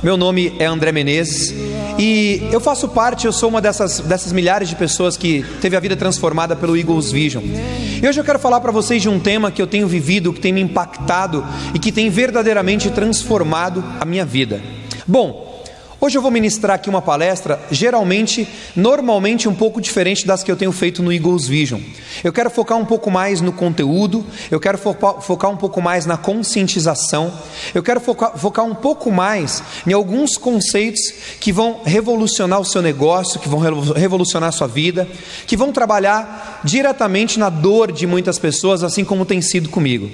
Meu nome é André Menezes e eu sou uma dessas milhares de pessoas que teve a vida transformada pelo Eagles Vision. E hoje eu quero falar para vocês de um tema que eu tenho vivido, que tem me impactado e que tem verdadeiramente transformado a minha vida. Bom, hoje eu vou ministrar aqui uma palestra, normalmente um pouco diferente das que eu tenho feito no Eagles Vision. Eu quero focar um pouco mais no conteúdo, eu quero focar um pouco mais na conscientização, eu quero focar um pouco mais em alguns conceitos que vão revolucionar o seu negócio, que vão revolucionar a sua vida, que vão trabalhar diretamente na dor de muitas pessoas, assim como tem sido comigo.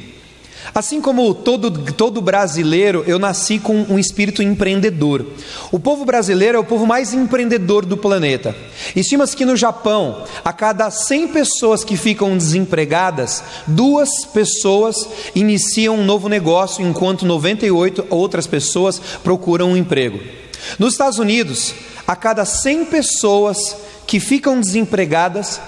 Assim como todo brasileiro, eu nasci com um espírito empreendedor. O povo brasileiro é o povo mais empreendedor do planeta. Estima-se que no Japão, a cada 100 pessoas que ficam desempregadas, 2 pessoas iniciam um novo negócio, enquanto 98 outras pessoas procuram um emprego. Nos Estados Unidos, a cada 100 pessoas que ficam desempregadas,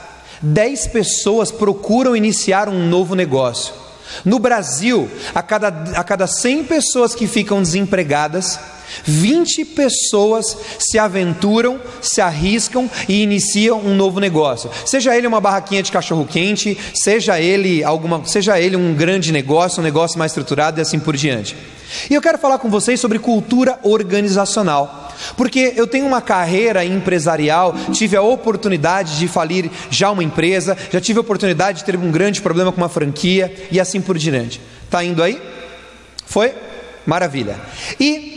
10 pessoas procuram iniciar um novo negócio. No Brasil, a cada 100 pessoas que ficam desempregadas, 20 pessoas se aventuram, se arriscam e iniciam um novo negócio. Seja ele uma barraquinha de cachorro-quente, seja ele um grande negócio, um negócio mais estruturado e assim por diante. E eu quero falar com vocês sobre cultura organizacional, porque eu tenho uma carreira empresarial, tive a oportunidade de falir já uma empresa, já tive a oportunidade de ter um grande problema com uma franquia e assim por diante. Tá indo aí? Foi? Maravilha. E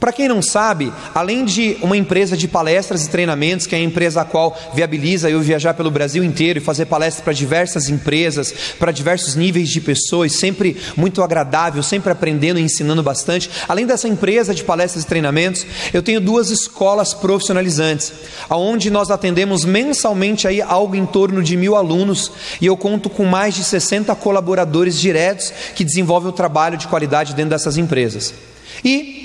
para quem não sabe, além de uma empresa de palestras e treinamentos, que é a empresa a qual viabiliza eu viajar pelo Brasil inteiro e fazer palestras para diversas empresas, para diversos níveis de pessoas, sempre muito agradável, sempre aprendendo e ensinando bastante. Além dessa empresa de palestras e treinamentos, eu tenho 2 escolas profissionalizantes, onde nós atendemos mensalmente aí algo em torno de 1.000 alunos, e eu conto com mais de 60 colaboradores diretos que desenvolvem o trabalho de qualidade dentro dessas empresas. E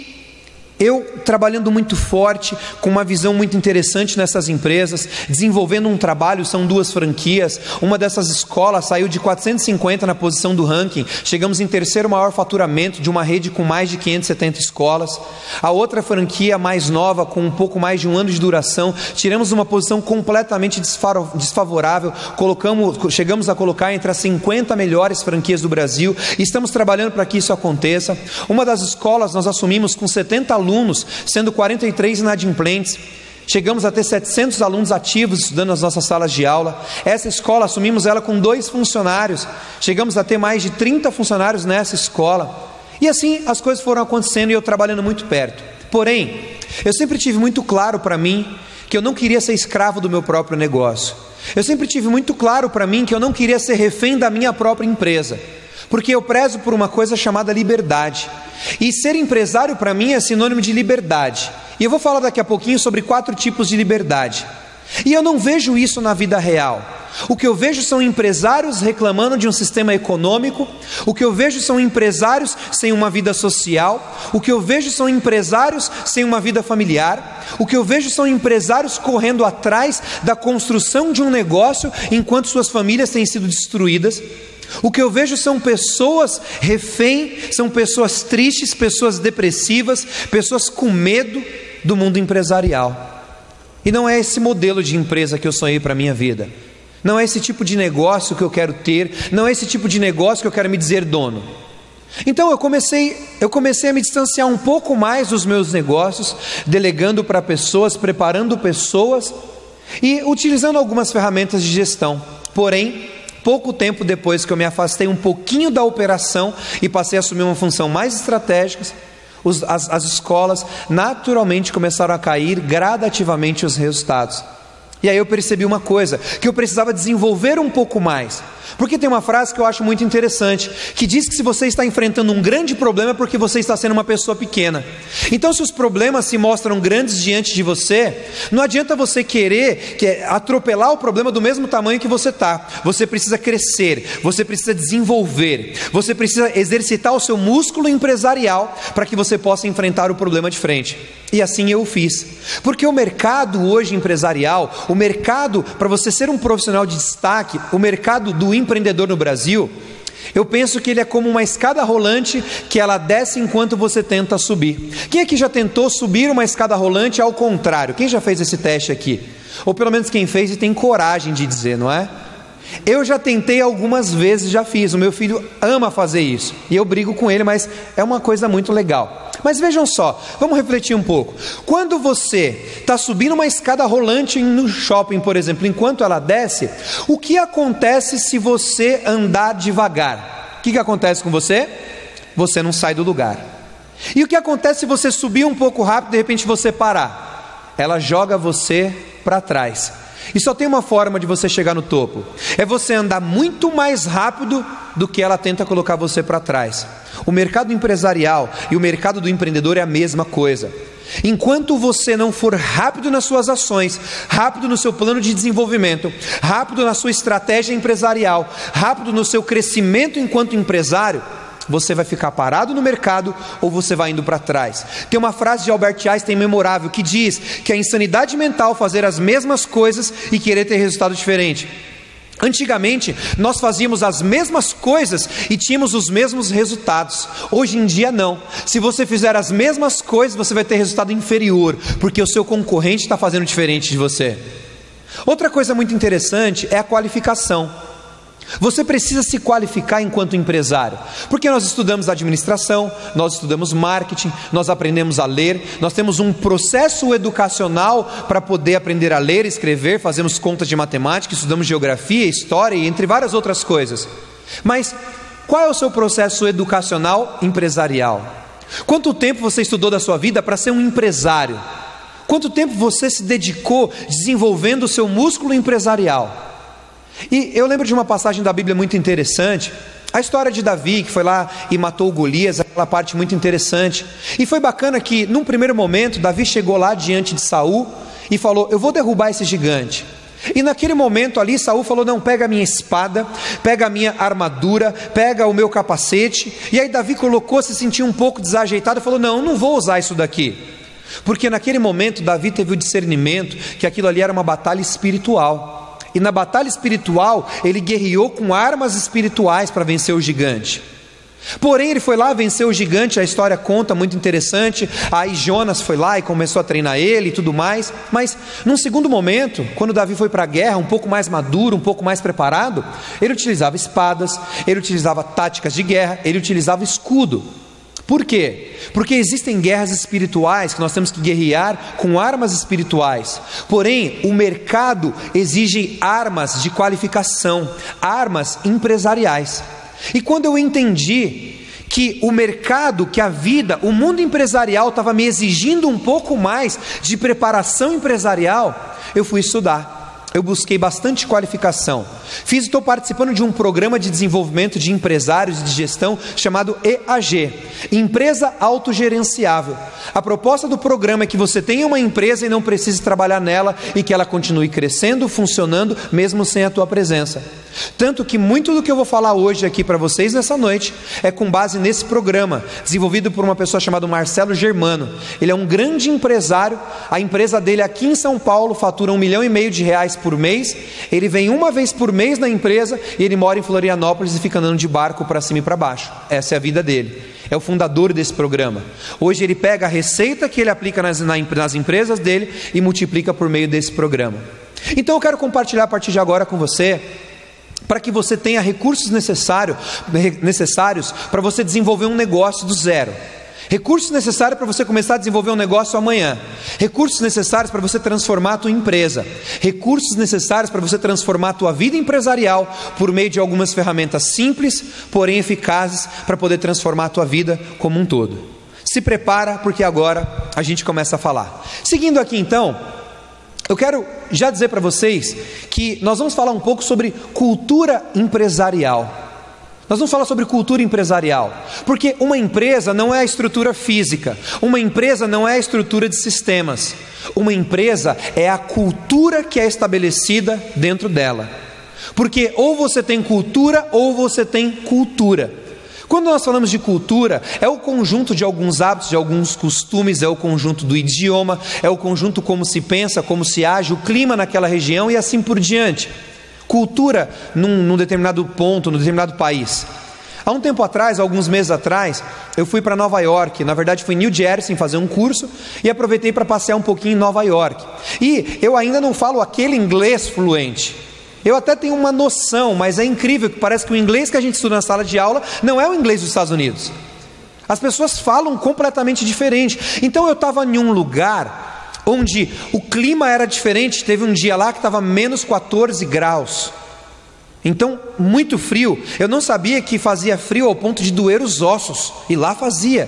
eu trabalhando muito forte, com uma visão muito interessante nessas empresas, desenvolvendo um trabalho, são 2 franquias, uma dessas escolas saiu de 450 na posição do ranking, chegamos em 3º maior faturamento de uma rede com mais de 570 escolas, a outra franquia mais nova, com um pouco mais de 1 ano de duração, tiramos uma posição completamente desfavorável, chegamos a colocar entre as 50 melhores franquias do Brasil, e estamos trabalhando para que isso aconteça. Uma das escolas nós assumimos com 70 alunos, sendo 43 inadimplentes. Chegamos a ter 700 alunos ativos estudando nas nossas salas de aula. Essa escola, assumimos ela com 2 funcionários. Chegamos a ter mais de 30 funcionários nessa escola. E assim as coisas foram acontecendo e eu trabalhando muito perto. Porém, eu sempre tive muito claro para mim que eu não queria ser escravo do meu próprio negócio. Eu sempre tive muito claro para mim que eu não queria ser refém da minha própria empresa, porque eu prezo por uma coisa chamada liberdade. E ser empresário para mim é sinônimo de liberdade. E eu vou falar daqui a pouquinho sobre 4 tipos de liberdade. E eu não vejo isso na vida real. O que eu vejo são empresários reclamando de um sistema econômico. O que eu vejo são empresários sem uma vida social. O que eu vejo são empresários sem uma vida familiar. O que eu vejo são empresários correndo atrás da construção de um negócio enquanto suas famílias têm sido destruídas. O que eu vejo são pessoas refém, são pessoas tristes, pessoas depressivas, pessoas com medo do mundo empresarial. E não é esse modelo de empresa que eu sonhei para a minha vida. Não é esse tipo de negócio que eu quero ter, não é esse tipo de negócio que eu quero me dizer dono. Então eu comecei a me distanciar um pouco mais dos meus negócios, delegando para pessoas, preparando pessoas e utilizando algumas ferramentas de gestão. Porém, pouco tempo depois que eu me afastei um pouquinho da operação e passei a assumir uma função mais estratégica, as escolas naturalmente começaram a cair gradativamente os resultados. E aí eu percebi uma coisa, que eu precisava desenvolver um pouco mais. Porque tem uma frase que eu acho muito interessante, que diz que se você está enfrentando um grande problema é porque você está sendo uma pessoa pequena. Então se os problemas se mostram grandes diante de você, não adianta você querer atropelar o problema do mesmo tamanho que você está. Você precisa crescer, você precisa desenvolver, você precisa exercitar o seu músculo empresarial para que você possa enfrentar o problema de frente. E assim eu fiz. Porque o mercado hoje empresarial, o mercado para você ser um profissional de destaque, o mercado do empreendedor no Brasil, Eu penso que ele é como uma escada rolante que ela desce enquanto você tenta subir. Quem aqui já tentou subir uma escada rolante ao contrário? Quem já fez esse teste aqui? Ou pelo menos quem fez e tem coragem de dizer, não é? Eu já tentei algumas vezes, já fiz. O meu filho ama fazer isso e eu brigo com ele, mas é uma coisa muito legal. Mas vejam só, vamos refletir um pouco. Quando você está subindo uma escada rolante no shopping, por exemplo, enquanto ela desce, o que acontece se você andar devagar? O que acontece com você? Você não sai do lugar. E o que acontece se você subir um pouco rápido e de repente você parar? Ela joga você para trás. E só tem uma forma de você chegar no topo: é você andar muito mais rápido do que ela tenta colocar você para trás. O mercado empresarial e o mercado do empreendedor é a mesma coisa. Enquanto você não for rápido nas suas ações, rápido no seu plano de desenvolvimento, rápido na sua estratégia empresarial, rápido no seu crescimento enquanto empresário, você vai ficar parado no mercado ou você vai indo para trás. Tem uma frase de Albert Einstein memorável que diz que é insanidade mental fazer as mesmas coisas e querer ter resultado diferente. Antigamente nós fazíamos as mesmas coisas e tínhamos os mesmos resultados. Hoje em dia não. Se você fizer as mesmas coisas, você vai ter resultado inferior, porque o seu concorrente está fazendo diferente de você. Outra coisa muito interessante é a qualificação. Você precisa se qualificar enquanto empresário, porque nós estudamos administração, nós estudamos marketing, nós aprendemos a ler, nós temos um processo educacional para poder aprender a ler e escrever, fazemos contas de matemática, estudamos geografia, história e entre várias outras coisas. Mas qual é o seu processo educacional empresarial? Quanto tempo você estudou da sua vida para ser um empresário? Quanto tempo você se dedicou desenvolvendo o seu músculo empresarial? E eu lembro de uma passagem da Bíblia muito interessante, a história de Davi, que foi lá e matou Golias, aquela parte muito interessante. E foi bacana que, num primeiro momento, Davi chegou lá diante de Saul e falou: eu vou derrubar esse gigante. E naquele momento ali, Saul falou: não, pega a minha espada, pega a minha armadura, pega o meu capacete. E aí Davi colocou, se sentiu um pouco desajeitado e falou: não vou usar isso daqui. Porque naquele momento Davi teve o discernimento que aquilo ali era uma batalha espiritual. E na batalha espiritual, ele guerreou com armas espirituais para vencer o gigante. Porém, ele foi lá, venceu o gigante, a história conta, muito interessante. Aí Jonas foi lá e começou a treinar ele e tudo mais. Mas, num segundo momento, quando Davi foi para a guerra, um pouco mais maduro, um pouco mais preparado, ele utilizava espadas, ele utilizava táticas de guerra, ele utilizava escudo. Por quê? Porque existem guerras espirituais que nós temos que guerrear com armas espirituais. Porém, o mercado exige armas de qualificação, armas empresariais. E quando eu entendi que o mercado, que a vida, o mundo empresarial estava me exigindo um pouco mais de preparação empresarial, eu fui estudar. Eu busquei bastante qualificação. Estou participando de um programa de desenvolvimento de empresários e de gestão chamado EAG, Empresa Autogerenciável. A proposta do programa é que você tenha uma empresa e não precise trabalhar nela e que ela continue crescendo, funcionando, mesmo sem a tua presença. Tanto que muito do que eu vou falar hoje aqui para vocês nessa noite é com base nesse programa, desenvolvido por uma pessoa chamada Marcelo Germano. Ele é um grande empresário, a empresa dele aqui em São Paulo fatura R$1,5 milhão por mês. Ele vem uma vez por mês na empresa e ele mora em Florianópolis e fica andando de barco para cima e para baixo. Essa é a vida dele. É o fundador desse programa. Hoje ele pega a receita que ele aplica nas empresas dele e multiplica por meio desse programa. Então eu quero compartilhar a partir de agora com você, para que você tenha recursos necessários para você desenvolver um negócio do zero. Recursos necessários para você começar a desenvolver um negócio amanhã. Recursos necessários para você transformar a tua empresa. Recursos necessários para você transformar a tua vida empresarial por meio de algumas ferramentas simples, porém eficazes, para poder transformar a tua vida como um todo. Se prepara, porque agora a gente começa a falar. Seguindo aqui então, eu quero já dizer para vocês que nós vamos falar um pouco sobre cultura empresarial. Nós vamos falar sobre cultura empresarial, porque uma empresa não é a estrutura física, uma empresa não é a estrutura de sistemas, uma empresa é a cultura que é estabelecida dentro dela, porque ou você tem cultura ou você tem cultura. Quando nós falamos de cultura, é o conjunto de alguns hábitos, de alguns costumes, é o conjunto do idioma, é o conjunto como se pensa, como se age, o clima naquela região e assim por diante. Cultura num determinado ponto, num determinado país. Há um tempo atrás, alguns meses atrás, eu fui para Nova York. Na verdade fui em New Jersey fazer um curso e aproveitei para passear um pouquinho em Nova York. E eu ainda não falo aquele inglês fluente. Eu até tenho uma noção, mas é incrível que parece que o inglês que a gente estuda na sala de aula não é o inglês dos Estados Unidos. As pessoas falam completamente diferente. Então eu estava em um lugar onde o clima era diferente. Teve um dia lá que estava menos 14 graus. Então, muito frio. Eu não sabia que fazia frio ao ponto de doer os ossos. E lá fazia.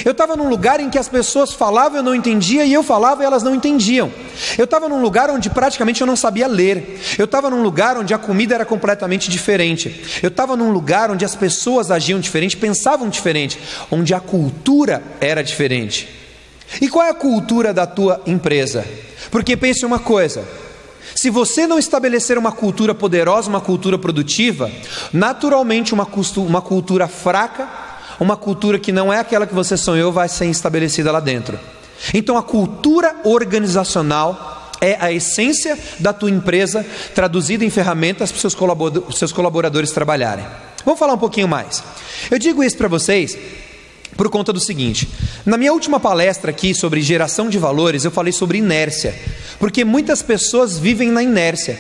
Eu estava num lugar em que as pessoas falavam e eu não entendia, e eu falava e elas não entendiam. Eu estava num lugar onde praticamente eu não sabia ler. Eu estava num lugar onde a comida era completamente diferente. Eu estava num lugar onde as pessoas agiam diferente, pensavam diferente, onde a cultura era diferente. E qual é a cultura da tua empresa? Porque pense uma coisa: se você não estabelecer uma cultura poderosa, uma cultura produtiva, naturalmente uma cultura fraca, uma cultura que não é aquela que você sonhou, vai ser estabelecida lá dentro. Então a cultura organizacional é a essência da tua empresa, traduzida em ferramentas para os seus colaboradores trabalharem. Vamos falar um pouquinho mais. Eu digo isso para vocês por conta do seguinte: na minha última palestra aqui sobre geração de valores, eu falei sobre inércia, porque muitas pessoas vivem na inércia.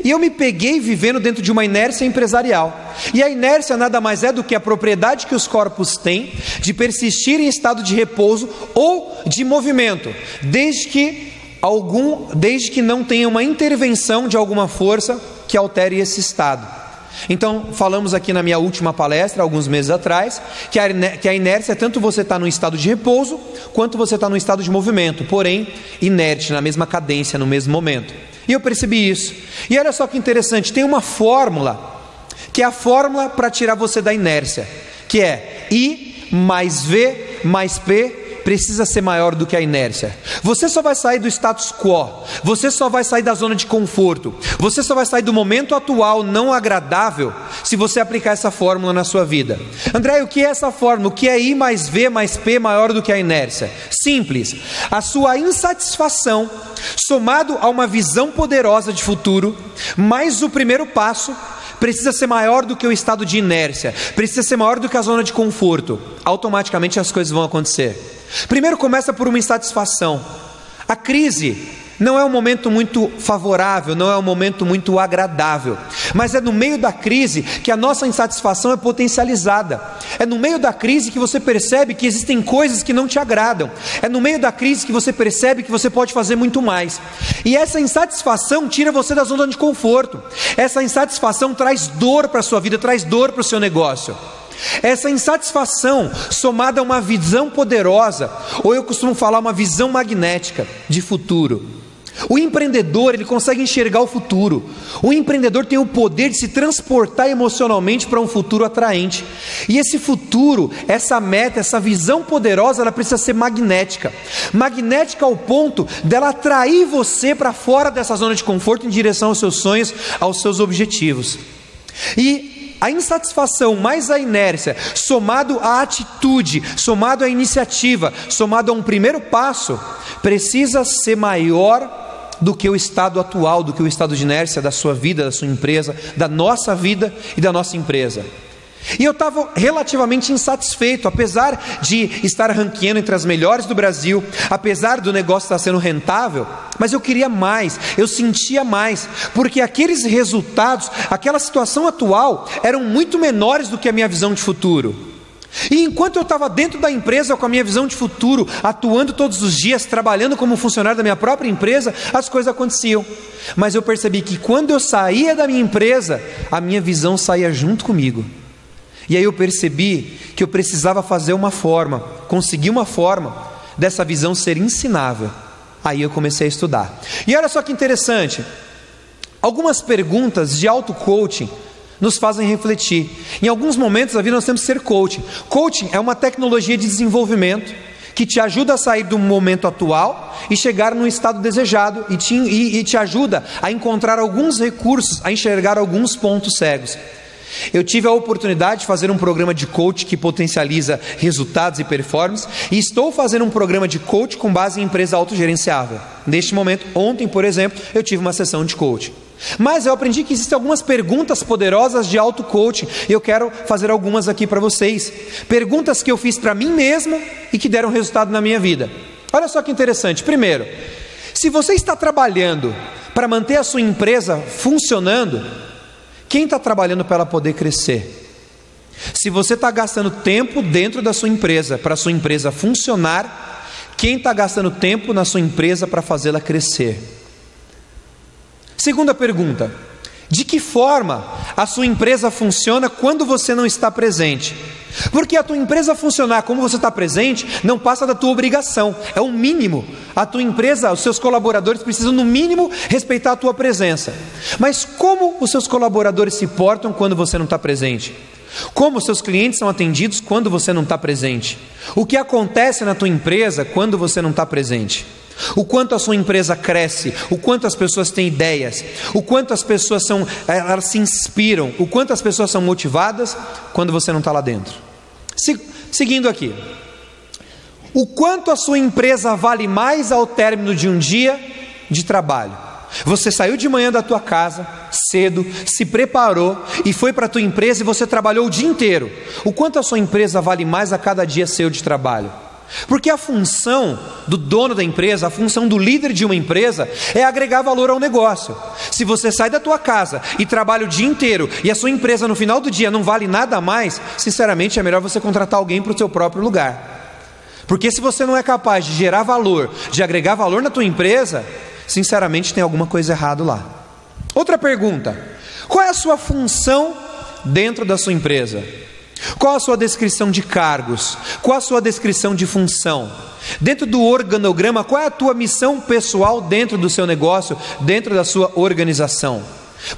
E eu me peguei vivendo dentro de uma inércia empresarial. E a inércia nada mais é do que a propriedade que os corpos têm de persistir em estado de repouso ou de movimento, desde que não tenha uma intervenção de alguma força que altere esse estado. Então, falamos aqui na minha última palestra, alguns meses atrás, que a inércia é tanto você estar num estado de repouso, quanto você estar num estado de movimento, porém inerte, na mesma cadência, no mesmo momento. E eu percebi isso. E olha só que interessante, tem uma fórmula, que é a fórmula para tirar você da inércia, que é I mais V mais P precisa ser maior do que a inércia. Você só vai sair do status quo, você só vai sair da zona de conforto, você só vai sair do momento atual não agradável se você aplicar essa fórmula na sua vida. André, o que é essa fórmula? O que é I mais V mais P maior do que a inércia? Simples: a sua insatisfação somado a uma visão poderosa de futuro, mais o primeiro passo, precisa ser maior do que o estado de inércia, precisa ser maior do que a zona de conforto. Automaticamente as coisas vão acontecer. Primeiro começa por uma insatisfação. A crise não é um momento muito favorável, não é um momento muito agradável, mas é no meio da crise que a nossa insatisfação é potencializada. É no meio da crise que você percebe que existem coisas que não te agradam. É no meio da crise que você percebe que você pode fazer muito mais. E essa insatisfação tira você da zona de conforto. Essa insatisfação traz dor para a sua vida, traz dor para o seu negócio. Essa insatisfação somada a uma visão poderosa, ou eu costumo falar uma visão magnética de futuro. O empreendedor, ele consegue enxergar o futuro. O empreendedor tem o poder de se transportar emocionalmente para um futuro atraente. E esse futuro, essa meta, essa visão poderosa, ela precisa ser magnética. Magnética ao ponto dela atrair você para fora dessa zona de conforto em direção aos seus sonhos, aos seus objetivos. E a insatisfação mais a inércia, somado à atitude, somado à iniciativa, somado a um primeiro passo, precisa ser maior do que o estado atual, do que o estado de inércia da sua vida, da sua empresa, da nossa vida e da nossa empresa. E eu estava relativamente insatisfeito, apesar de estar ranqueando entre as melhores do Brasil, apesar do negócio estar sendo rentável, mas eu queria mais, eu sentia mais, porque aqueles resultados, aquela situação atual, eram muito menores do que a minha visão de futuro. E enquanto eu estava dentro da empresa com a minha visão de futuro, atuando todos os dias, trabalhando como funcionário da minha própria empresa, as coisas aconteciam. Mas eu percebi que quando eu saía da minha empresa, a minha visão saía junto comigo. E aí eu percebi que eu precisava fazer uma forma, conseguir uma forma dessa visão ser ensinável. Aí eu comecei a estudar. E olha só que interessante, algumas perguntas de auto-coaching nos fazem refletir. Em alguns momentos da vida nós temos que ser coaching. Coaching é uma tecnologia de desenvolvimento que te ajuda a sair do momento atual e chegar num estado desejado e te ajuda a encontrar alguns recursos, a enxergar alguns pontos cegos. Eu tive a oportunidade de fazer um programa de coach que potencializa resultados e performance, e estou fazendo um programa de coach com base em empresa autogerenciável. Neste momento, ontem, por exemplo, eu tive uma sessão de coach. Mas eu aprendi que existem algumas perguntas poderosas de auto-coaching, e eu quero fazer algumas aqui para vocês. Perguntas que eu fiz para mim mesmo e que deram resultado na minha vida. Olha só que interessante. Primeiro, se você está trabalhando para manter a sua empresa funcionando, quem está trabalhando para ela poder crescer? Se você está gastando tempo dentro da sua empresa para a sua empresa funcionar, quem está gastando tempo na sua empresa para fazê-la crescer? Segunda pergunta: de que forma a sua empresa funciona quando você não está presente? Porque a tua empresa funcionar como você está presente não passa da tua obrigação, é o mínimo. A tua empresa, os seus colaboradores precisam no mínimo respeitar a tua presença. Mas como os seus colaboradores se portam quando você não está presente? Como os seus clientes são atendidos quando você não está presente? O que acontece na tua empresa quando você não está presente? O quanto a sua empresa cresce, o quanto as pessoas têm ideias, o quanto as pessoas elas se inspiram, o quanto as pessoas são motivadas quando você não está lá dentro. Seguindo aqui, o quanto a sua empresa vale mais ao término de um dia de trabalho? Você saiu de manhã da tua casa, cedo, se preparou e foi para a tua empresa e você trabalhou o dia inteiro. O quanto a sua empresa vale mais a cada dia seu de trabalho? Porque a função do dono da empresa, a função do líder de uma empresa é agregar valor ao negócio. Se você sai da tua casa e trabalha o dia inteiro e a sua empresa no final do dia não vale nada a mais, sinceramente é melhor você contratar alguém para o seu próprio lugar. Porque se você não é capaz de gerar valor, de agregar valor na tua empresa, sinceramente tem alguma coisa errada lá. Outra pergunta: qual é a sua função dentro da sua empresa? Qual a sua descrição de cargos? Qual a sua descrição de função? Dentro do organograma, qual é a tua missão pessoal dentro do seu negócio, dentro da sua organização?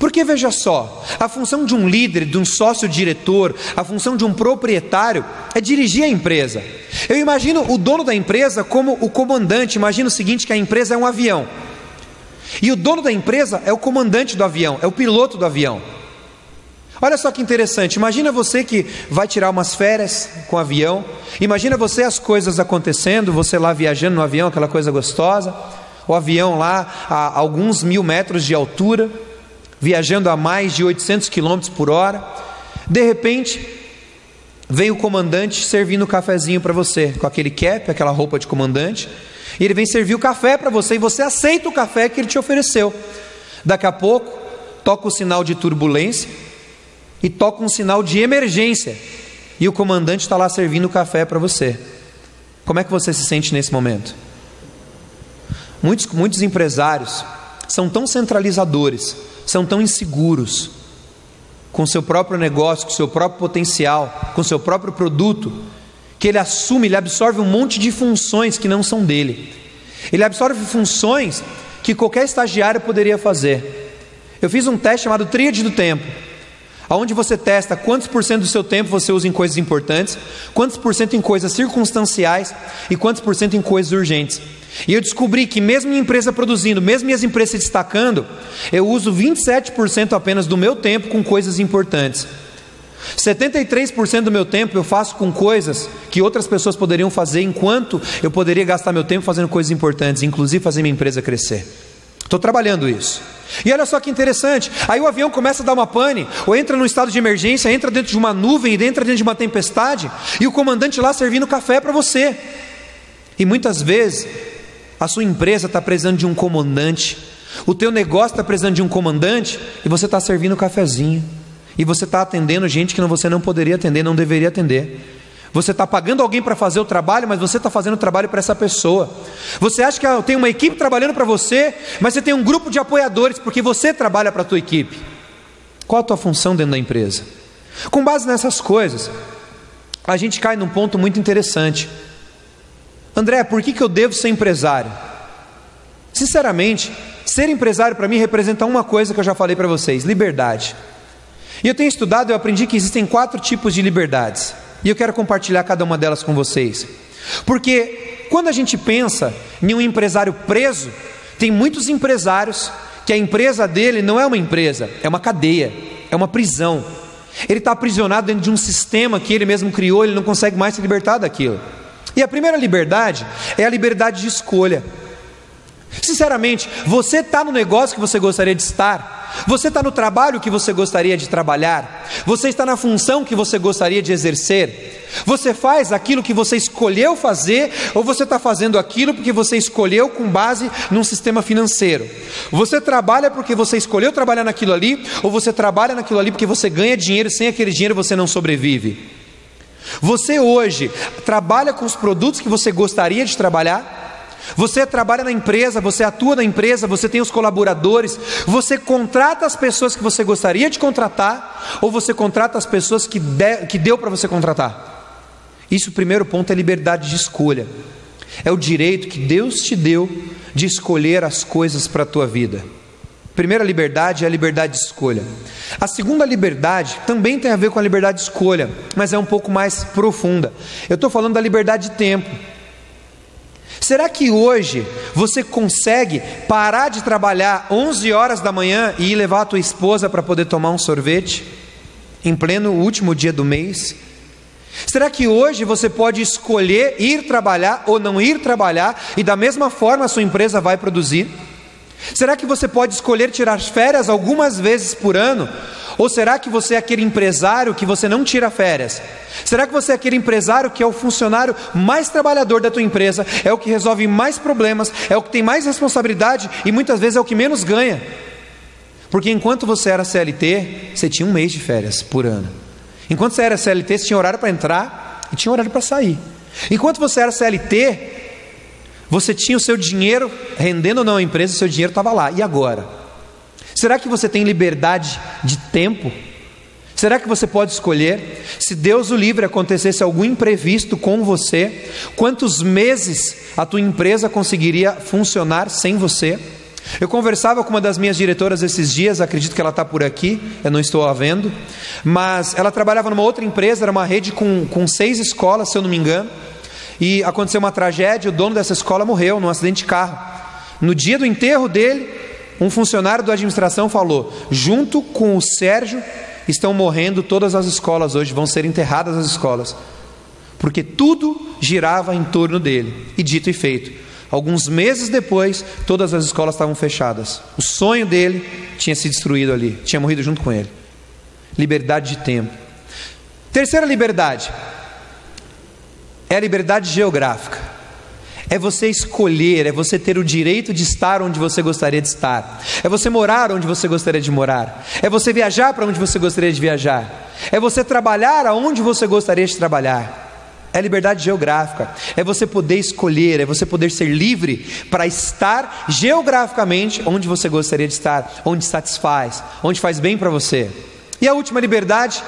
Porque veja só, a função de um líder, de um sócio-diretor, a função de um proprietário é dirigir a empresa. Eu imagino o dono da empresa como o comandante. Imagina o seguinte, que a empresa é um avião e o dono da empresa é o comandante do avião, é o piloto do avião. Olha só que interessante, imagina você que vai tirar umas férias com o avião, imagina você as coisas acontecendo, você lá viajando no avião, aquela coisa gostosa, o avião lá a alguns 1000 metros de altura, viajando a mais de 800 km por hora, de repente vem o comandante servindo um cafezinho para você, com aquele cap, aquela roupa de comandante, e ele vem servir o café para você, e você aceita o café que ele te ofereceu. Daqui a pouco toca o sinal de turbulência e toca um sinal de emergência, e o comandante está lá servindo o café para você. Como é que você se sente nesse momento? Muitos empresários são tão centralizadores, são tão inseguros com o seu próprio negócio, com o seu próprio potencial, com o seu próprio produto, que ele absorve um monte de funções que não são dele. Ele absorve funções que qualquer estagiário poderia fazer. Eu fiz um teste chamado Tríade do Tempo, onde você testa quantos por cento do seu tempo você usa em coisas importantes, quantos por cento em coisas circunstanciais e quantos por cento em coisas urgentes. E eu descobri que mesmo minha empresa produzindo, mesmo minhas empresas se destacando, eu uso 27% apenas do meu tempo com coisas importantes. 73% do meu tempo eu faço com coisas que outras pessoas poderiam fazer, enquanto eu poderia gastar meu tempo fazendo coisas importantes, inclusive fazer minha empresa crescer. Estou trabalhando isso. E olha só que interessante, aí o avião começa a dar uma pane, ou entra num estado de emergência, entra dentro de uma nuvem, entra dentro de uma tempestade, e o comandante lá servindo café para você. E muitas vezes a sua empresa está precisando de um comandante, o teu negócio está precisando de um comandante, e você está servindo cafezinho, e você está atendendo gente que você não poderia atender, não deveria atender. Você está pagando alguém para fazer o trabalho, mas você está fazendo o trabalho para essa pessoa. Você acha que tem uma equipe trabalhando para você, mas você tem um grupo de apoiadores, porque você trabalha para a tua equipe. Qual a tua função dentro da empresa? Com base nessas coisas, a gente cai num ponto muito interessante. André, por que eu devo ser empresário? Sinceramente, ser empresário para mim representa uma coisa que eu já falei para vocês: liberdade. E eu tenho estudado, eu aprendi que existem 4 tipos de liberdades, e eu quero compartilhar cada uma delas com vocês. Porque quando a gente pensa em um empresário preso, tem muitos empresários que a empresa dele não é uma empresa, é uma cadeia, é uma prisão. Ele está aprisionado dentro de um sistema que ele mesmo criou, ele não consegue mais se libertar daquilo. E a primeira liberdade é a liberdade de escolha. Sinceramente, você está no negócio que você gostaria de estar, Você está no trabalho que você gostaria de trabalhar? Você está na função que você gostaria de exercer? Você faz aquilo que você escolheu fazer, ou você está fazendo aquilo porque você escolheu com base num sistema financeiro? Você trabalha porque você escolheu trabalhar naquilo ali, ou você trabalha naquilo ali porque você ganha dinheiro e sem aquele dinheiro você não sobrevive? Você hoje trabalha com os produtos que você gostaria de trabalhar? Você trabalha na empresa, você atua na empresa, você tem os colaboradores, você contrata as pessoas que você gostaria de contratar, ou você contrata as pessoas que deu para você contratar? Isso, o primeiro ponto, é liberdade de escolha. É o direito que Deus te deu de escolher as coisas para a tua vida. A primeira liberdade é a liberdade de escolha. A segunda liberdade também tem a ver com a liberdade de escolha, mas é um pouco mais profunda. Eu estou falando da liberdade de tempo. Será que hoje você consegue parar de trabalhar 11 horas da manhã e ir levar a tua esposa para poder tomar um sorvete em pleno último dia do mês? Será que hoje você pode escolher ir trabalhar ou não ir trabalhar e da mesma forma a sua empresa vai produzir? Será que você pode escolher tirar férias algumas vezes por ano? Ou será que você é aquele empresário que você não tira férias? Será que você é aquele empresário que é o funcionário mais trabalhador da tua empresa, é o que resolve mais problemas, é o que tem mais responsabilidade e muitas vezes é o que menos ganha? Porque enquanto você era CLT, você tinha um mês de férias por ano. Enquanto você era CLT, você tinha horário para entrar e tinha horário para sair. Enquanto você era CLT, você tinha o seu dinheiro, rendendo ou não a empresa, o seu dinheiro estava lá. E agora? Será que você tem liberdade de tempo? Será que você pode escolher? Se Deus o livre, acontecesse algum imprevisto com você, quantos meses a tua empresa conseguiria funcionar sem você? Eu conversava com uma das minhas diretoras esses dias, acredito que ela está por aqui, eu não estou a vendo, mas ela trabalhava numa outra empresa, era uma rede com 6 escolas, se eu não me engano, e aconteceu uma tragédia, o dono dessa escola morreu num acidente de carro. No dia do enterro dele, um funcionário da administração falou: junto com o Sérgio estão morrendo todas as escolas hoje, vão ser enterradas as escolas, porque tudo girava em torno dele. E dito e feito, alguns meses depois, todas as escolas estavam fechadas. O sonho dele tinha se destruído ali, tinha morrido junto com ele. Liberdade de tempo. Terceira liberdade é a liberdade geográfica. É você escolher, é você ter o direito de estar onde você gostaria de estar. É você morar onde você gostaria de morar. É você viajar para onde você gostaria de viajar. É você trabalhar aonde você gostaria de trabalhar. É liberdade geográfica, é você poder escolher, é você poder ser livre para estar geograficamente onde você gostaria de estar, onde satisfaz, onde faz bem para você. E a última liberdade,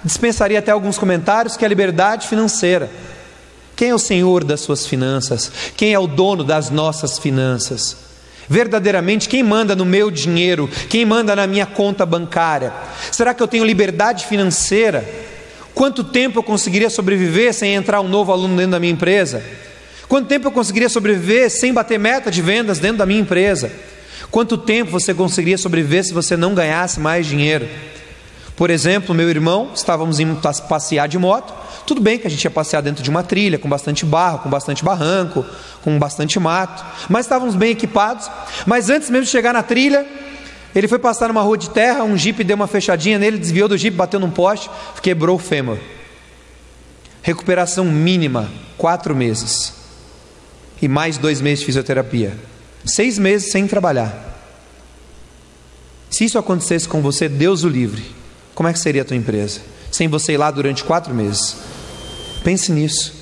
dispensaria até alguns comentários, que é a liberdade financeira. Quem é o Senhor das suas finanças? Quem é o dono das nossas finanças? Verdadeiramente, quem manda no meu dinheiro? Quem manda na minha conta bancária? Será que eu tenho liberdade financeira? Quanto tempo eu conseguiria sobreviver sem entrar um novo aluno dentro da minha empresa? Quanto tempo eu conseguiria sobreviver sem bater meta de vendas dentro da minha empresa? Quanto tempo você conseguiria sobreviver se você não ganhasse mais dinheiro? Por exemplo, meu irmão, estávamos indo passear de moto. Tudo bem que a gente ia passear dentro de uma trilha, com bastante barro, com bastante barranco, com bastante mato, mas estávamos bem equipados. Mas antes mesmo de chegar na trilha, ele foi passar numa rua de terra, um jipe deu uma fechadinha nele, desviou do jipe, bateu num poste, quebrou o fêmur. Recuperação mínima, 4 meses. E mais 2 meses de fisioterapia. 6 meses sem trabalhar. Se isso acontecesse com você, Deus o livre, como é que seria a tua empresa? Sem você ir lá durante 4 meses. Pense nisso.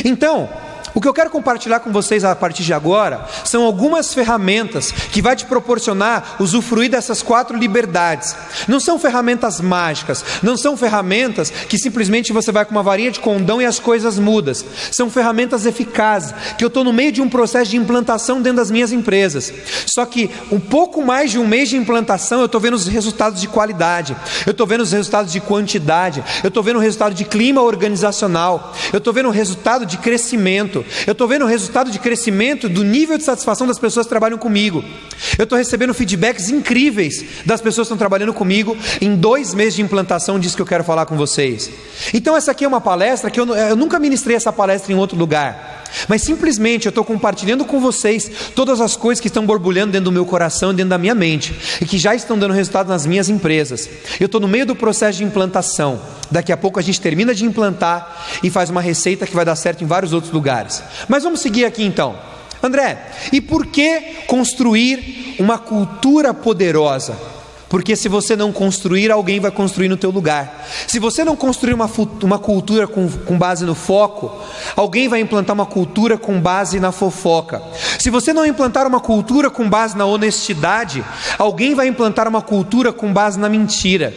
Então, o que eu quero compartilhar com vocês a partir de agora são algumas ferramentas que vai te proporcionar usufruir dessas 4 liberdades. Não são ferramentas mágicas, não são ferramentas que simplesmente você vai com uma varinha de condão e as coisas mudam. São ferramentas eficazes, que eu estou no meio de um processo de implantação dentro das minhas empresas. Só que um pouco mais de um mês de implantação, eu estou vendo os resultados de qualidade, eu estou vendo os resultados de quantidade, eu estou vendo o resultado de clima organizacional, eu estou vendo o resultado de crescimento. Eu estou vendo o resultado de crescimento do nível de satisfação das pessoas que trabalham comigo. Eu estou recebendo feedbacks incríveis das pessoas que estão trabalhando comigo em 2 meses de implantação disso que eu quero falar com vocês. Então essa aqui é uma palestra que eu nunca ministrei essa palestra em outro lugar. mas simplesmente eu estou compartilhando com vocês todas as coisas que estão borbulhando dentro do meu coração, dentro da minha mente, e que já estão dando resultado nas minhas empresas. Eu estou no meio do processo de implantação. Daqui a pouco a gente termina de implantar e faz uma receita que vai dar certo em vários outros lugares. Mas vamos seguir aqui então. André, e por que construir uma cultura poderosa? Porque se você não construir, alguém vai construir no teu lugar. Se você não construir uma cultura com base no foco, alguém vai implantar uma cultura com base na fofoca. Se você não implantar uma cultura com base na honestidade, alguém vai implantar uma cultura com base na mentira.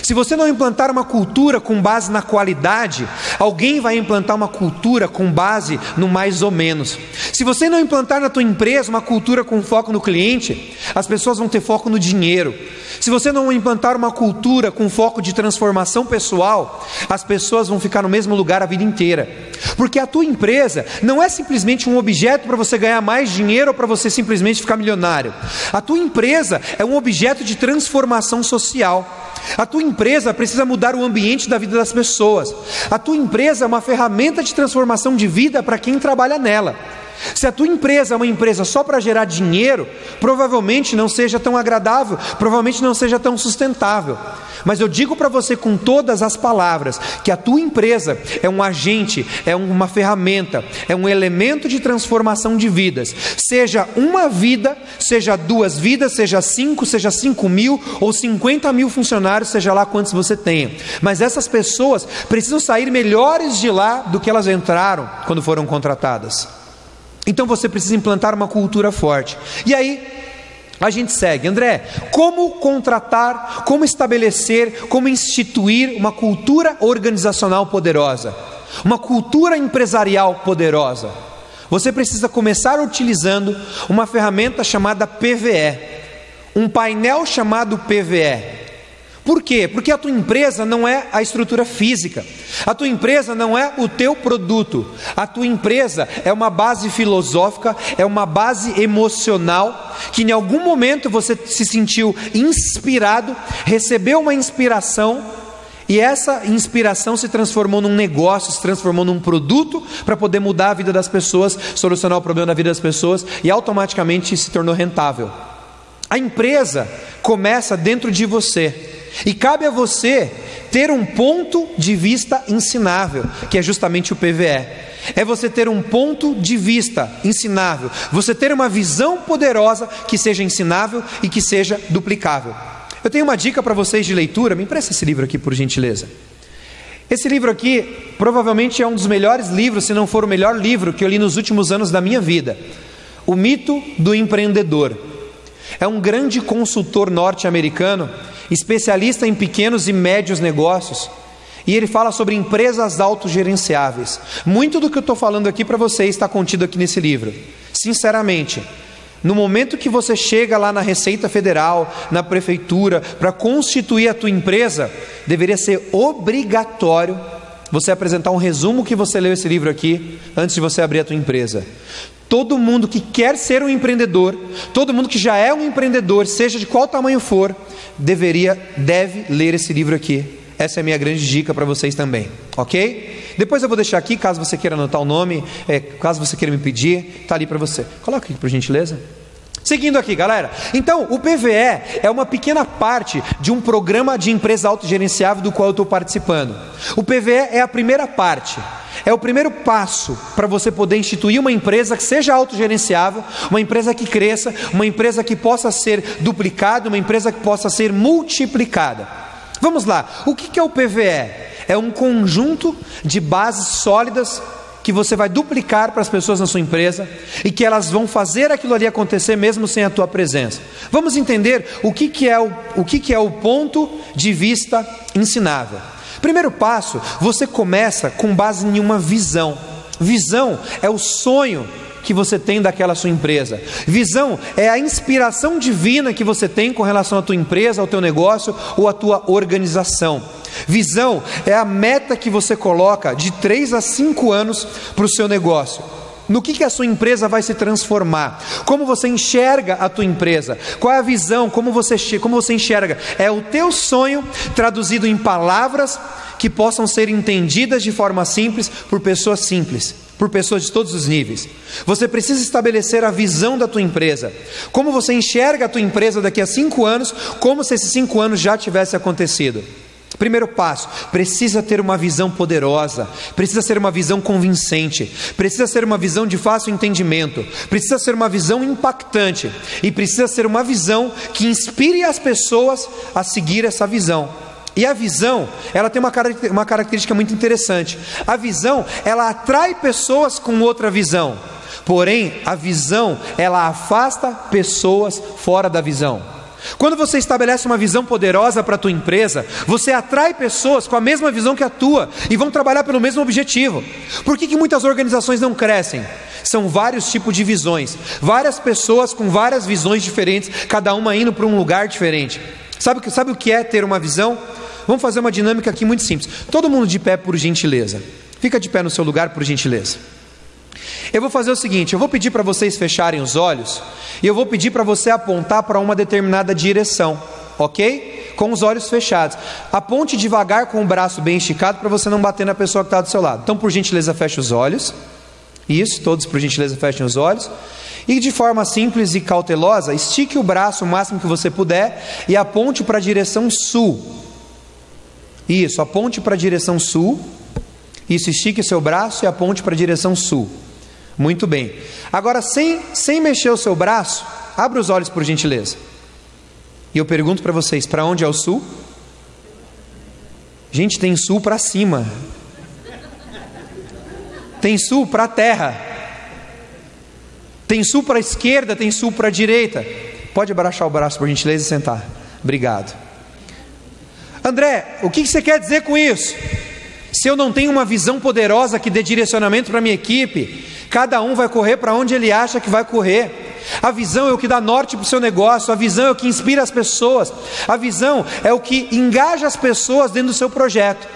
Se você não implantar uma cultura com base na qualidade, alguém vai implantar uma cultura com base no mais ou menos. Se você não implantar na tua empresa uma cultura com foco no cliente, as pessoas vão ter foco no dinheiro. Se você não implantar uma cultura com foco de transformação pessoal, as pessoas vão ficar no mesmo lugar a vida inteira. Porque a tua empresa não é simplesmente um objeto para você ganhar mais dinheiro ou para você simplesmente ficar milionário. A tua empresa é um objeto de transformação social. A tua empresa precisa mudar o ambiente da vida das pessoas. A tua empresa é uma ferramenta de transformação de vida para quem trabalha nela. Se a tua empresa é uma empresa só para gerar dinheiro, provavelmente não seja tão agradável, provavelmente não seja tão sustentável. Mas eu digo para você com todas as palavras, que a tua empresa é um agente, é uma ferramenta, é um elemento de transformação de vidas. Seja uma vida, seja 2 vidas, seja 5, seja 5.000 ou 50.000 funcionários, seja lá quantos você tenha. Mas essas pessoas precisam sair melhores de lá do que elas entraram quando foram contratadas. Então você precisa implantar uma cultura forte. E aí a gente segue. André, como contratar, como estabelecer, como instituir uma cultura organizacional poderosa? Uma cultura empresarial poderosa? Você precisa começar utilizando uma ferramenta chamada PVE, um painel chamado PVE. Por quê? Porque a tua empresa não é a estrutura física, a tua empresa não é o teu produto, a tua empresa é uma base filosófica, é uma base emocional, que em algum momento você se sentiu inspirado, recebeu uma inspiração, e essa inspiração se transformou num negócio, se transformou num produto, para poder mudar a vida das pessoas, solucionar o problema da vida das pessoas, e automaticamente se tornou rentável. A empresa começa dentro de você, e cabe a você ter um ponto de vista ensinável, que é justamente o PVE. É você ter um ponto de vista ensinável, você ter uma visão poderosa que seja ensinável e que seja duplicável. Eu tenho uma dica para vocês de leitura. Me empresta esse livro aqui, por gentileza. Esse livro aqui provavelmente é um dos melhores livros, se não for o melhor livro que eu li nos últimos anos da minha vida. O Mito do Empreendedor. É um grande consultor norte-americano, especialista em pequenos e médios negócios, e ele fala sobre empresas autogerenciáveis. Muito do que eu estou falando aqui para vocês está contido aqui nesse livro. Sinceramente, no momento que você chega lá na Receita Federal, na Prefeitura, para constituir a tua empresa, deveria ser obrigatório você apresentar um resumo que você leu esse livro aqui, antes de você abrir a tua empresa. Todo mundo que quer ser um empreendedor, todo mundo que já é um empreendedor, seja de qual tamanho for, deve ler esse livro aqui. Essa é a minha grande dica para vocês também, ok? Depois eu vou deixar aqui, caso você queira anotar o nome, caso você queira me pedir, está ali para você. Coloca aqui por gentileza. Seguindo aqui, galera. Então, o PVE é uma pequena parte de um programa de empresa autogerenciável do qual eu estou participando. O PVE é a primeira parte. É o primeiro passo para você poder instituir uma empresa que seja autogerenciável, uma empresa que cresça, uma empresa que possa ser duplicada, uma empresa que possa ser multiplicada. Vamos lá, o que é o PVE? É um conjunto de bases sólidas que você vai duplicar para as pessoas na sua empresa e que elas vão fazer aquilo ali acontecer mesmo sem a tua presença. Vamos entender o que é o ponto de vista ensinável. Primeiro passo, você começa com base em uma visão. Visão é o sonho que você tem daquela sua empresa. Visão é a inspiração divina que você tem com relação à tua empresa, ao teu negócio ou à tua organização. Visão é a meta que você coloca de 3 a 5 anos para o seu negócio. No que a sua empresa vai se transformar? Como você enxerga a tua empresa? Qual é a visão? Como você enxerga? É o teu sonho traduzido em palavras que possam ser entendidas de forma simples por pessoas simples. por pessoas de todos os níveis. Você precisa estabelecer a visão da tua empresa. Como você enxerga a tua empresa daqui a 5 anos, como se esses 5 anos já tivessem acontecido. Primeiro passo, precisa ter uma visão poderosa, precisa ser uma visão convincente, precisa ser uma visão de fácil entendimento, precisa ser uma visão impactante e precisa ser uma visão que inspire as pessoas a seguir essa visão. E a visão, ela tem uma característica muito interessante. A visão, ela atrai pessoas com outra visão. Porém, a visão, ela afasta pessoas fora da visão. Quando você estabelece uma visão poderosa para a tua empresa, você atrai pessoas com a mesma visão que a tua e vão trabalhar pelo mesmo objetivo. Por que muitas organizações não crescem? São vários tipos de visões, várias pessoas com várias visões diferentes, cada uma indo para um lugar diferente. Sabe o que é ter uma visão? Vamos fazer uma dinâmica aqui muito simples. Todo mundo de pé, por gentileza. Fica de pé no seu lugar, por gentileza. Eu vou fazer o seguinte, eu vou pedir para vocês fecharem os olhos e eu vou pedir para você apontar para uma determinada direção, ok? Com os olhos fechados. Aponte devagar com o braço bem esticado para você não bater na pessoa que está do seu lado. Então, por gentileza, feche os olhos. Isso, todos por gentileza fechem os olhos. E de forma simples e cautelosa, estique o braço o máximo que você puder e aponte para a direção sul. Isso, aponte para a direção sul. Isso, estique seu braço e aponte para a direção sul. Muito bem. Agora, sem mexer o seu braço, abra os olhos por gentileza. E eu pergunto para vocês, para onde é o sul? Gente, tem sul para cima. Tem sul para a terra. Tem sul para a esquerda, tem sul para a direita. Pode abaixar o braço por gentileza e sentar. Obrigado. André, o que você quer dizer com isso? Se eu não tenho uma visão poderosa que dê direcionamento para a minha equipe, cada um vai correr para onde ele acha que vai correr. A visão é o que dá norte para o seu negócio, a visão é o que inspira as pessoas, a visão é o que engaja as pessoas dentro do seu projeto.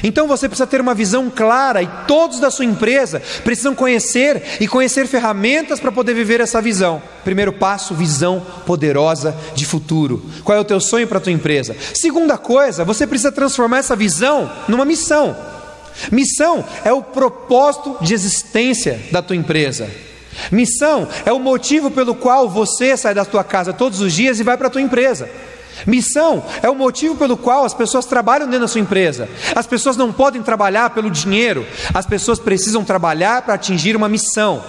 Então você precisa ter uma visão clara e todos da sua empresa precisam conhecer ferramentas para poder viver essa visão. Primeiro passo, visão poderosa de futuro. Qual é o teu sonho para a tua empresa? Segunda coisa, você precisa transformar essa visão numa missão. Missão é o propósito de existência da tua empresa. Missão é o motivo pelo qual você sai da tua casa todos os dias e vai para a tua empresa. Missão é o motivo pelo qual as pessoas trabalham dentro da sua empresa. As pessoas não podem trabalhar pelo dinheiro, as pessoas precisam trabalhar para atingir uma missão.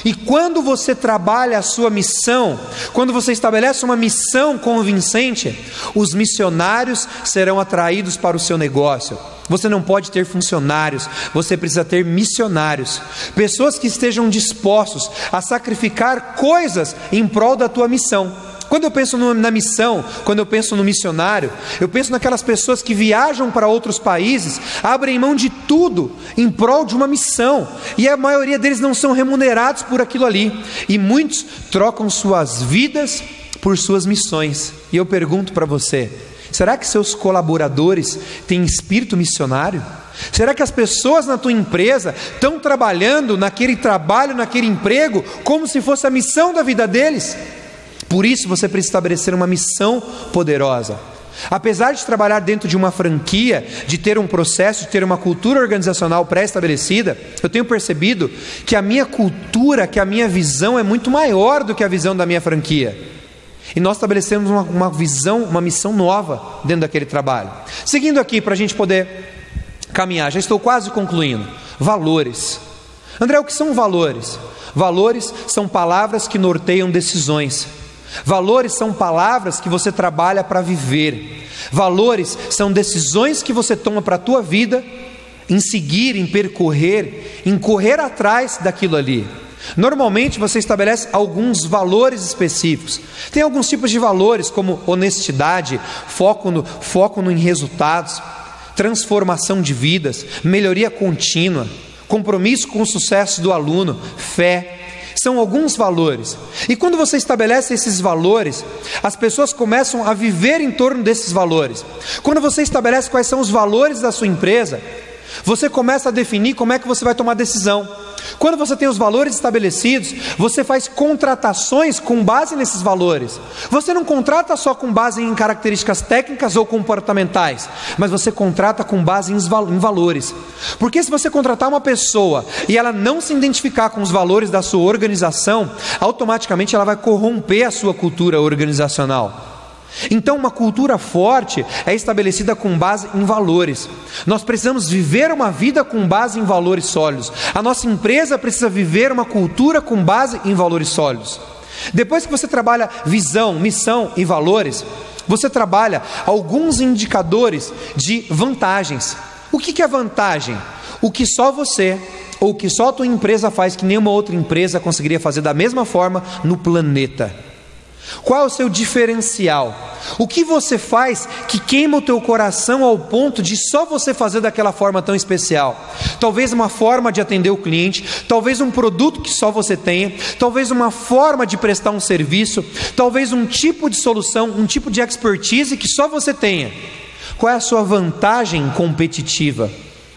E quando você trabalha a sua missão, quando você estabelece uma missão convincente, os missionários serão atraídos para o seu negócio. Você não pode ter funcionários, você precisa ter missionários, pessoas que estejam dispostos a sacrificar coisas em prol da tua missão. Quando eu penso na missão, quando eu penso no missionário, eu penso naquelas pessoas que viajam para outros países, abrem mão de tudo em prol de uma missão, e a maioria deles não são remunerados por aquilo ali, e muitos trocam suas vidas por suas missões. E eu pergunto para você, será que seus colaboradores têm espírito missionário? Será que as pessoas na tua empresa estão trabalhando naquele trabalho, naquele emprego, como se fosse a missão da vida deles? Por isso você precisa estabelecer uma missão poderosa. Apesar de trabalhar dentro de uma franquia, de ter um processo, de ter uma cultura organizacional pré-estabelecida, eu tenho percebido que a minha cultura, que a minha visão é muito maior do que a visão da minha franquia. E nós estabelecemos uma visão, uma missão nova dentro daquele trabalho. Seguindo aqui para a gente poder caminhar, já estou quase concluindo. Valores. André, o que são valores? Valores são palavras que norteiam decisões. Valores são palavras que você trabalha para viver. Valores são decisões que você toma para a tua vida, em seguir, em percorrer, em correr atrás daquilo ali. Normalmente você estabelece alguns valores específicos. Tem alguns tipos de valores como honestidade, foco em resultados, transformação de vidas, melhoria contínua, compromisso com o sucesso do aluno, fé. São alguns valores. E quando você estabelece esses valores, as pessoas começam a viver em torno desses valores. Quando você estabelece quais são os valores da sua empresa, você começa a definir como é que você vai tomar decisão. Quando você tem os valores estabelecidos, você faz contratações com base nesses valores. Você não contrata só com base em características técnicas ou comportamentais, mas você contrata com base em valores. Porque se você contratar uma pessoa e ela não se identificar com os valores da sua organização, automaticamente ela vai corromper a sua cultura organizacional. Então uma cultura forte é estabelecida com base em valores. Nós precisamos viver uma vida com base em valores sólidos. A nossa empresa precisa viver uma cultura com base em valores sólidos. Depois que você trabalha visão, missão e valores, você trabalha alguns indicadores de vantagens. O que é vantagem? O que só você ou o que só a tua empresa faz que nenhuma outra empresa conseguiria fazer da mesma forma no planeta. Qual é o seu diferencial? O que você faz que queima o teu coração ao ponto de só você fazer daquela forma tão especial? Talvez uma forma de atender o cliente, talvez um produto que só você tenha, talvez uma forma de prestar um serviço, talvez um tipo de solução, um tipo de expertise que só você tenha. Qual é a sua vantagem competitiva?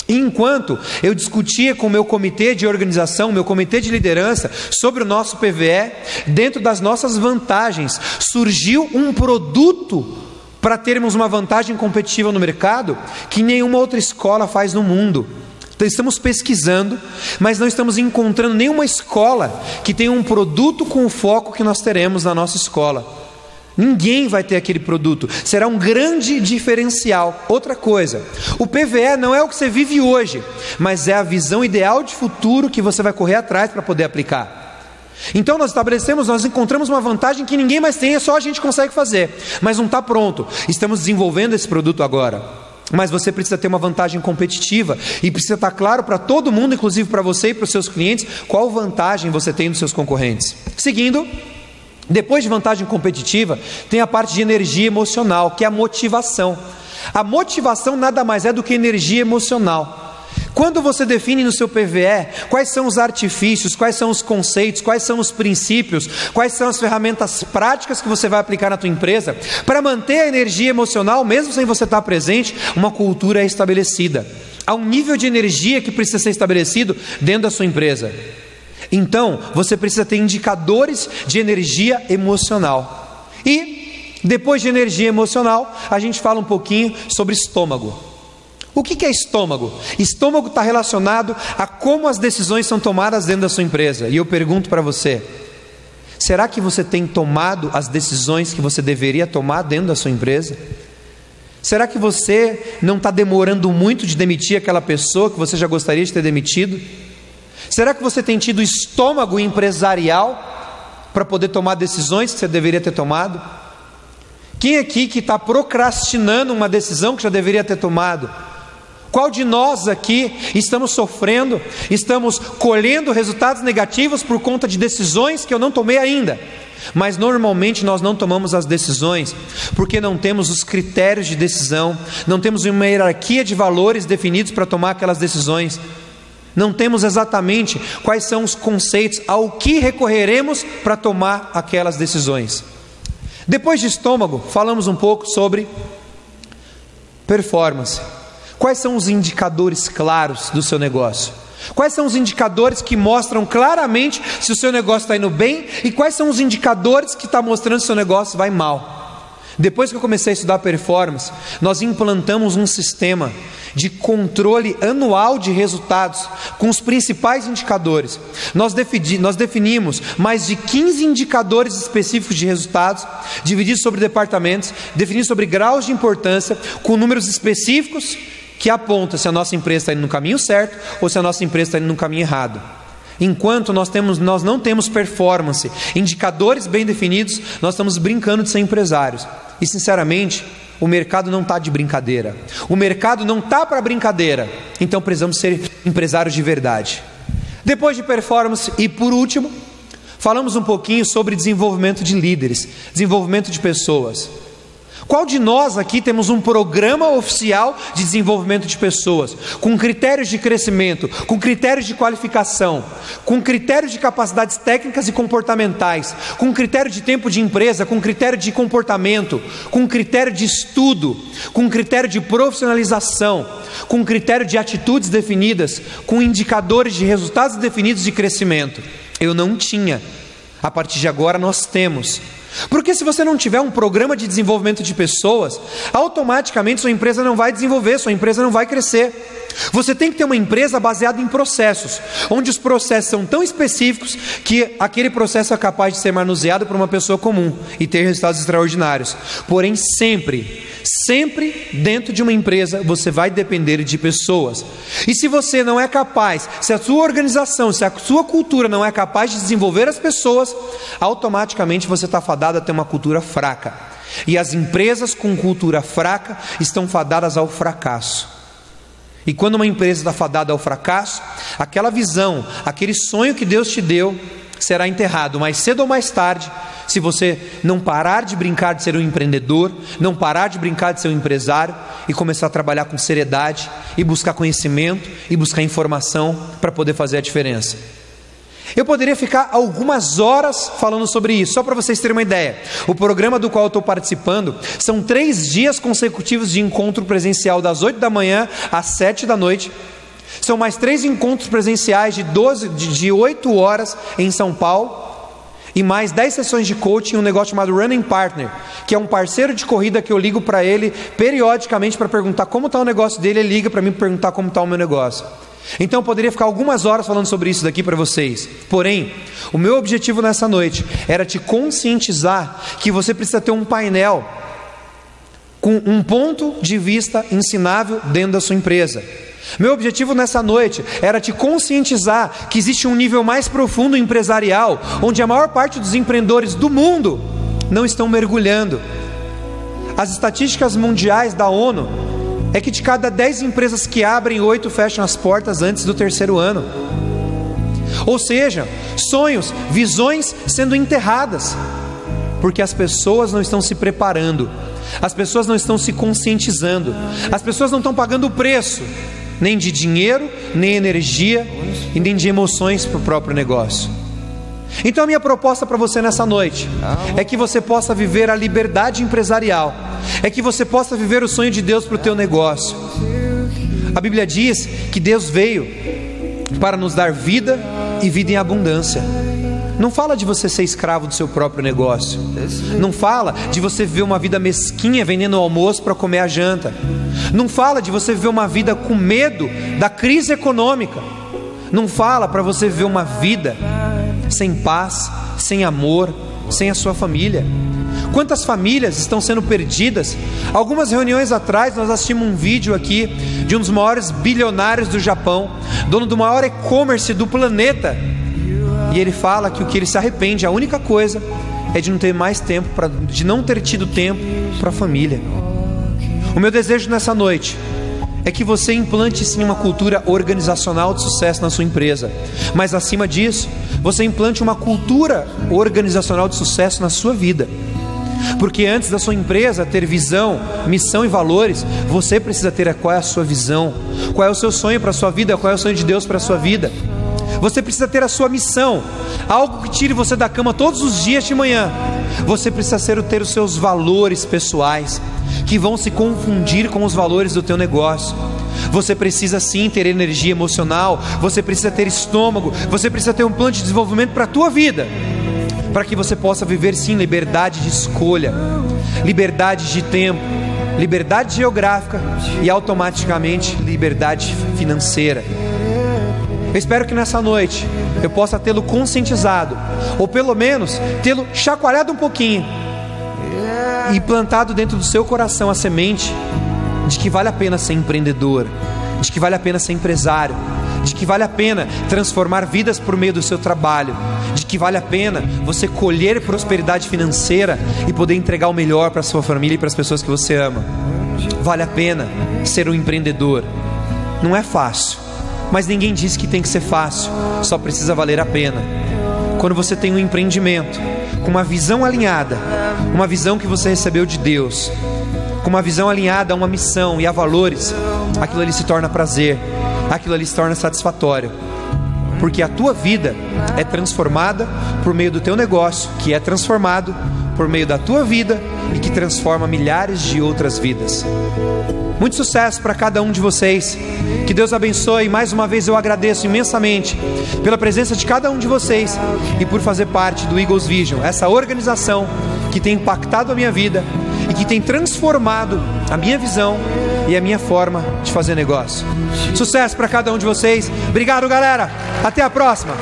E enquanto eu discutia com o meu comitê de organização, meu comitê de liderança, sobre o nosso PVE, dentro das nossas vantagens, surgiu um produto para termos uma vantagem competitiva no mercado que nenhuma outra escola faz no mundo. Então, estamos pesquisando, mas não estamos encontrando nenhuma escola que tenha um produto com o foco que nós teremos na nossa escola. Ninguém vai ter aquele produto, será um grande diferencial. Outra coisa, o PVE não é o que você vive hoje, mas é a visão ideal de futuro que você vai correr atrás para poder aplicar. Então nós encontramos uma vantagem que ninguém mais tem, só a gente consegue fazer, mas não está pronto, estamos desenvolvendo esse produto agora. Mas você precisa ter uma vantagem competitiva e precisa estar claro para todo mundo, inclusive para você e para os seus clientes, qual vantagem você tem dos seus concorrentes. Seguindo, depois de vantagem competitiva, tem a parte de energia emocional, que é a motivação. A motivação nada mais é do que energia emocional. Quando você define no seu PVE quais são os artifícios, quais são os conceitos, quais são os princípios, quais são as ferramentas práticas que você vai aplicar na tua empresa, para manter a energia emocional, mesmo sem você estar presente, uma cultura é estabelecida. Há um nível de energia que precisa ser estabelecido dentro da sua empresa. Então, você precisa ter indicadores de energia emocional. E, depois de energia emocional, a gente fala um pouquinho sobre estômago. O que é estômago? Estômago está relacionado a como as decisões são tomadas dentro da sua empresa. E eu pergunto para você, será que você tem tomado as decisões que você deveria tomar dentro da sua empresa? Será que você não está demorando muito de demitir aquela pessoa que você já gostaria de ter demitido? Será que você tem tido estômago empresarial para poder tomar decisões que você deveria ter tomado? Quem aqui que está procrastinando uma decisão que já deveria ter tomado? Qual de nós aqui estamos sofrendo, estamos colhendo resultados negativos por conta de decisões que eu não tomei ainda? Mas normalmente nós não tomamos as decisões porque não temos os critérios de decisão, não temos uma hierarquia de valores definidos para tomar aquelas decisões. Não temos exatamente quais são os conceitos ao que recorreremos para tomar aquelas decisões. Depois de estômago, falamos um pouco sobre performance. Quais são os indicadores claros do seu negócio? Quais são os indicadores que mostram claramente se o seu negócio está indo bem e quais são os indicadores que estão mostrando se o seu negócio vai mal? Depois que eu comecei a estudar performance, nós implantamos um sistema de controle anual de resultados com os principais indicadores. Nós definimos mais de 15 indicadores específicos de resultados, divididos sobre departamentos, definidos sobre graus de importância, com números específicos que apontam se a nossa empresa está indo no caminho certo ou se a nossa empresa está indo no caminho errado. Enquanto nós não temos performance, indicadores bem definidos, nós estamos brincando de ser empresários. E sinceramente, o mercado não está de brincadeira. O mercado não está para brincadeira. Então precisamos ser empresários de verdade. Depois de performance e por último, falamos um pouquinho sobre desenvolvimento de líderes, desenvolvimento de pessoas. Qual de nós aqui temos um programa oficial de desenvolvimento de pessoas, com critérios de crescimento, com critérios de qualificação, com critérios de capacidades técnicas e comportamentais, com critério de tempo de empresa, com critério de comportamento, com critério de estudo, com critério de profissionalização, com critério de atitudes definidas, com indicadores de resultados definidos de crescimento? Eu não tinha. A partir de agora nós temos. Porque se você não tiver um programa de desenvolvimento de pessoas, automaticamente sua empresa não vai desenvolver, sua empresa não vai crescer. Você tem que ter uma empresa baseada em processos, onde os processos são tão específicos que aquele processo é capaz de ser manuseado por uma pessoa comum e ter resultados extraordinários. Porém, sempre dentro de uma empresa você vai depender de pessoas. E se você não é capaz, se a sua organização, se a sua cultura não é capaz de desenvolver as pessoas, automaticamente você está fadado a ter uma cultura fraca. E as empresas com cultura fraca estão fadadas ao fracasso. E quando uma empresa está fadada ao fracasso, aquela visão, aquele sonho que Deus te deu, será enterrado mais cedo ou mais tarde, se você não parar de brincar de ser um empreendedor, não parar de brincar de ser um empresário e começar a trabalhar com seriedade e buscar conhecimento e buscar informação para poder fazer a diferença. Eu poderia ficar algumas horas falando sobre isso, só para vocês terem uma ideia. O programa do qual eu estou participando são 3 dias consecutivos de encontro presencial, das 8 da manhã às 7 da noite. São mais 3 encontros presenciais de 8 horas em São Paulo, e mais 10 sessões de coaching, um negócio chamado Running Partner, que é um parceiro de corrida que eu ligo para ele periodicamente para perguntar como está o negócio dele. Ele liga para mim para perguntar como está o meu negócio. Então eu poderia ficar algumas horas falando sobre isso daqui para vocês. Porém, o meu objetivo nessa noite era te conscientizar que você precisa ter um painel com um ponto de vista ensinável dentro da sua empresa. Meu objetivo nessa noite era te conscientizar que existe um nível mais profundo empresarial, onde a maior parte dos empreendedores do mundo não estão mergulhando. As estatísticas mundiais da ONU é que de cada 10 empresas que abrem, 8 fecham as portas antes do 3º ano. Ou seja, sonhos, visões sendo enterradas, porque as pessoas não estão se preparando, as pessoas não estão se conscientizando, as pessoas não estão pagando o preço, nem de dinheiro, nem energia, e nem de emoções para o próprio negócio. Então a minha proposta para você nessa noite é que você possa viver a liberdade empresarial, é que você possa viver o sonho de Deus para o teu negócio. A Bíblia diz que Deus veio para nos dar vida e vida em abundância. Não fala de você ser escravo do seu próprio negócio, não fala de você viver uma vida mesquinha vendendo o almoço para comer a janta, não fala de você viver uma vida com medo da crise econômica, não fala para você viver uma vida sem paz, sem amor, sem a sua família. Quantas famílias estão sendo perdidas? Algumas reuniões atrás nós assistimos um vídeo aqui de um dos maiores bilionários do Japão, dono do maior e-commerce do planeta, e ele fala que o que ele se arrepende, a única coisa é de não ter mais tempo, de não ter tido tempo para a família. O meu desejo nessa noite é que você implante sim uma cultura organizacional de sucesso na sua empresa, mas acima disso, você implante uma cultura organizacional de sucesso na sua vida. Porque antes da sua empresa ter visão, missão e valores, você precisa ter qual é a sua visão, qual é o seu sonho para a sua vida, qual é o sonho de Deus para a sua vida. Você precisa ter a sua missão, algo que tire você da cama todos os dias de manhã. Você precisa ter os seus valores pessoais, que vão se confundir com os valores do teu negócio. Você precisa sim ter energia emocional, você precisa ter estômago, você precisa ter um plano de desenvolvimento para a tua vida, para que você possa viver sim liberdade de escolha, liberdade de tempo, liberdade geográfica e automaticamente liberdade financeira. Eu espero que nessa noite eu possa tê-lo conscientizado, ou pelo menos tê-lo chacoalhado um pouquinho e plantado dentro do seu coração a semente de que vale a pena ser empreendedor, de que vale a pena ser empresário, de que vale a pena transformar vidas por meio do seu trabalho, de que vale a pena você colher prosperidade financeira e poder entregar o melhor para a sua família e para as pessoas que você ama. Vale a pena ser um empreendedor. Não é fácil, mas ninguém diz que tem que ser fácil, só precisa valer a pena. Quando você tem um empreendimento com uma visão alinhada, uma visão que você recebeu de Deus, com uma visão alinhada a uma missão e a valores, aquilo ali se torna prazer, aquilo ali se torna satisfatório, porque a tua vida é transformada por meio do teu negócio, que é transformado por meio da tua vida e que transforma milhares de outras vidas. Muito sucesso para cada um de vocês, que Deus abençoe. Mais uma vez eu agradeço imensamente pela presença de cada um de vocês e por fazer parte do Eagles Vision, essa organização que tem impactado a minha vida e que tem transformado a minha visão e a minha forma de fazer negócio. Sucesso para cada um de vocês. Obrigado, galera. Até a próxima.